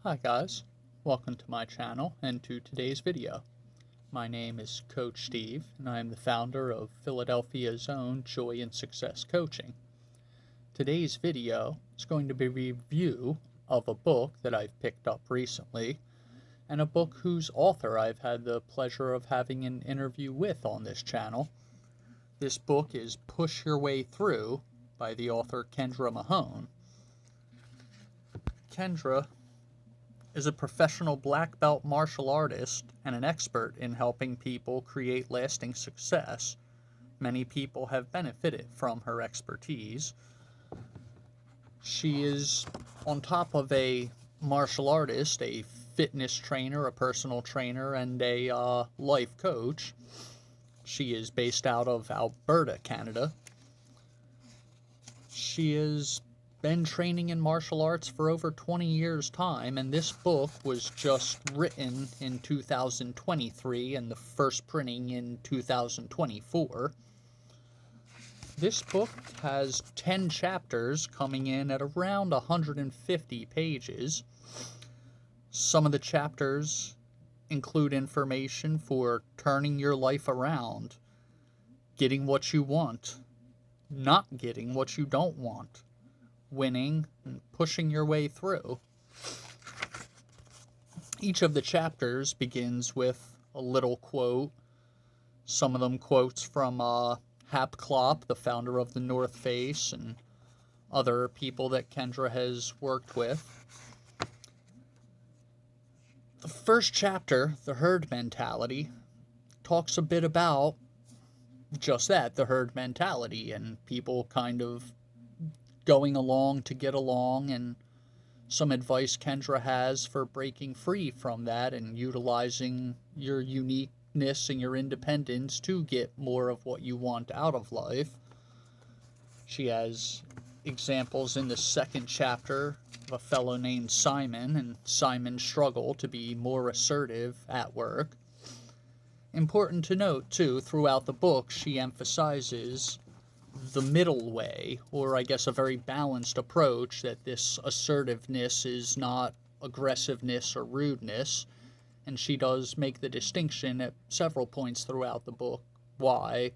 Hi guys, welcome to my channel and to today's video. My name is Coach Steve and I am the founder of Philadelphia's own Joy and Success Coaching. Today's video is going to be a review of a book that I've picked up recently and a book whose author I've had the pleasure of having an interview with on this channel. This book is Push Your Way Through by the author Kendra Mahon. Kendra is a professional black belt martial artist and an expert in helping people create lasting success. Many people have benefited from her expertise. She is, on top of a martial artist, a fitness trainer, a personal trainer, and a life coach. She is based out of Alberta, Canada. She is been training in martial arts for over 20 years' time, and this book was just written in 2023 and the first printing in 2024. This book has 10 chapters coming in at around 150 pages. Some of the chapters include information for turning your life around, getting what you want, not getting what you don't want, winning, and pushing your way through. Each of the chapters begins with a little quote. Some of them quotes from Hap Klopp, the founder of the North Face, and other people that Kendra has worked with. The first chapter, The Herd Mentality, talks a bit about just that, the herd mentality, and people kind of going along to get along, and some advice Kendra has for breaking free from that and utilizing your uniqueness and your independence to get more of what you want out of life. She has examples in the second chapter of a fellow named Simon and Simon's struggle to be more assertive at work. Important to note, too, throughout the book, she emphasizes the middle way, or I guess a very balanced approach, that this assertiveness is not aggressiveness or rudeness, and she does make the distinction at several points throughout the book why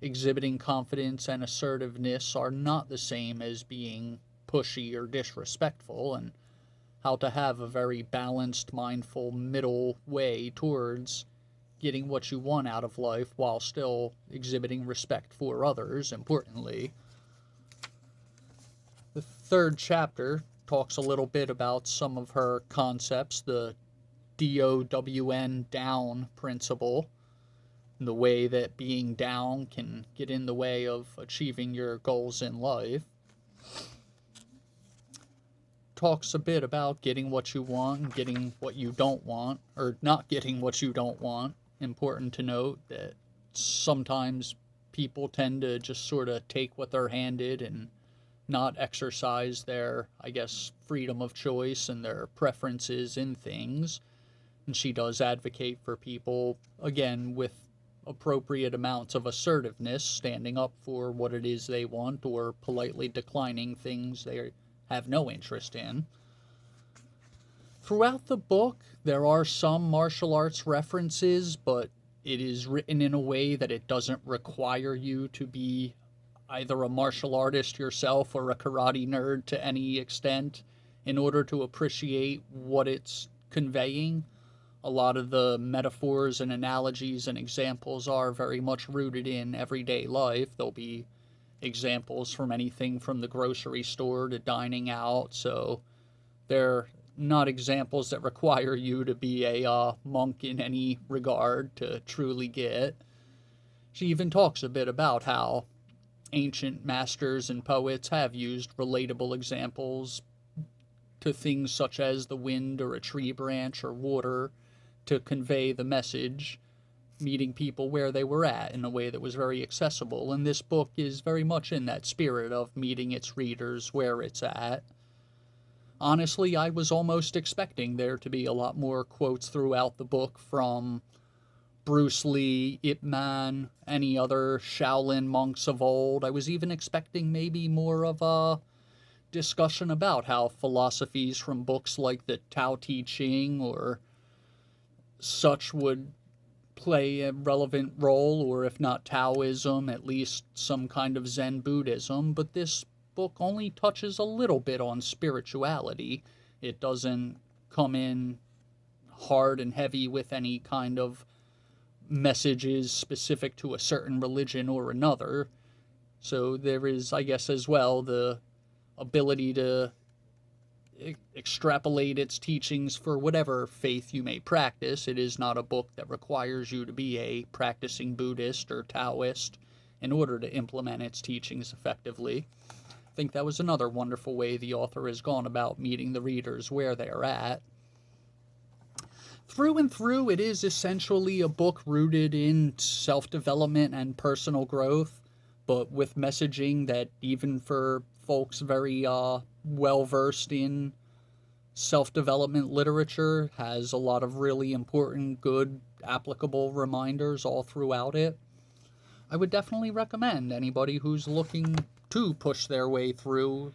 exhibiting confidence and assertiveness are not the same as being pushy or disrespectful, and how to have a very balanced, mindful middle way towards getting what you want out of life while still exhibiting respect for others, importantly. The third chapter talks a little bit about some of her concepts, the DOWN, down principle, and the way that being down can get in the way of achieving your goals in life. Talks a bit about getting what you want and getting what you don't want, or not getting what you don't want. Important to note that sometimes people tend to just sort of take what they're handed and not exercise their, I guess, freedom of choice and their preferences in things. And she does advocate for people, again, with appropriate amounts of assertiveness, standing up for what it is they want or politely declining things they have no interest in. Throughout the book, there are some martial arts references, but it is written in a way that it doesn't require you to be either a martial artist yourself or a karate nerd to any extent in order to appreciate what it's conveying. A lot of the metaphors and analogies and examples are very much rooted in everyday life. There'll be examples from anything from the grocery store to dining out, so they're not examples that require you to be a monk in any regard to truly get. She even talks a bit about how ancient masters and poets have used relatable examples to things such as the wind or a tree branch or water to convey the message, meeting people where they were at in a way that was very accessible. And this book is very much in that spirit of meeting its readers where it's at. Honestly, I was almost expecting there to be a lot more quotes throughout the book from Bruce Lee, Ip Man, any other Shaolin monks of old. I was even expecting maybe more of a discussion about how philosophies from books like the Tao Te Ching or such would play a relevant role, or if not Taoism, at least some kind of Zen Buddhism. But this book only touches a little bit on spirituality. It doesn't come in hard and heavy with any kind of messages specific to a certain religion or another. So there is, I guess, as well, the ability to extrapolate its teachings for whatever faith you may practice. It is not a book that requires you to be a practicing Buddhist or Taoist in order to implement its teachings effectively. I think that was another wonderful way the author has gone about meeting the readers where they are at. Through and through, it is essentially a book rooted in self-development and personal growth, but with messaging that, even for folks very well-versed in self-development literature, has a lot of really important, good, applicable reminders all throughout it. I would definitely recommend anybody who's looking to push their way through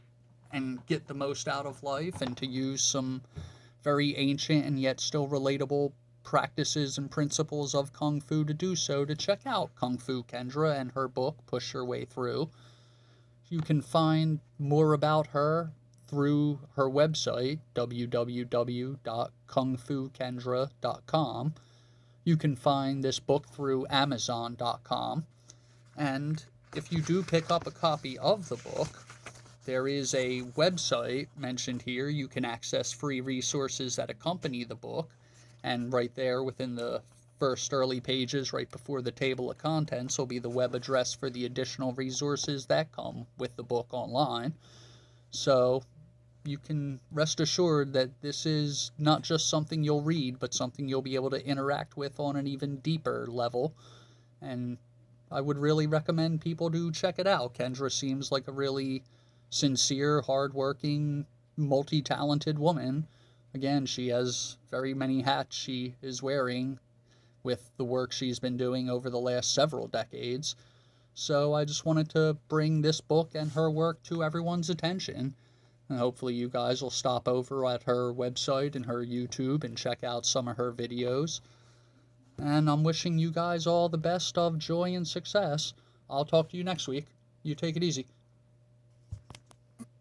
and get the most out of life, and to use some very ancient and yet still relatable practices and principles of Kung Fu to do so, to check out Kung Fu Kendra and her book, Push Your Way Through. You can find more about her through her website, www.kungfukendra.com. You can find this book through amazon.com. And if you do pick up a copy of the book, there is a website mentioned here. You can access free resources that accompany the book. And right there within the first early pages, right before the table of contents, will be the web address for the additional resources that come with the book online. So you can rest assured that this is not just something you'll read, but something you'll be able to interact with on an even deeper level. And I would really recommend people to check it out. Kendra seems like a really sincere, hardworking, multi-talented woman. Again, she has very many hats she is wearing with the work she's been doing over the last several decades. So I just wanted to bring this book and her work to everyone's attention. And hopefully you guys will stop over at her website and her YouTube and check out some of her videos. And I'm wishing you guys all the best of joy and success. I'll talk to you next week. You take it easy.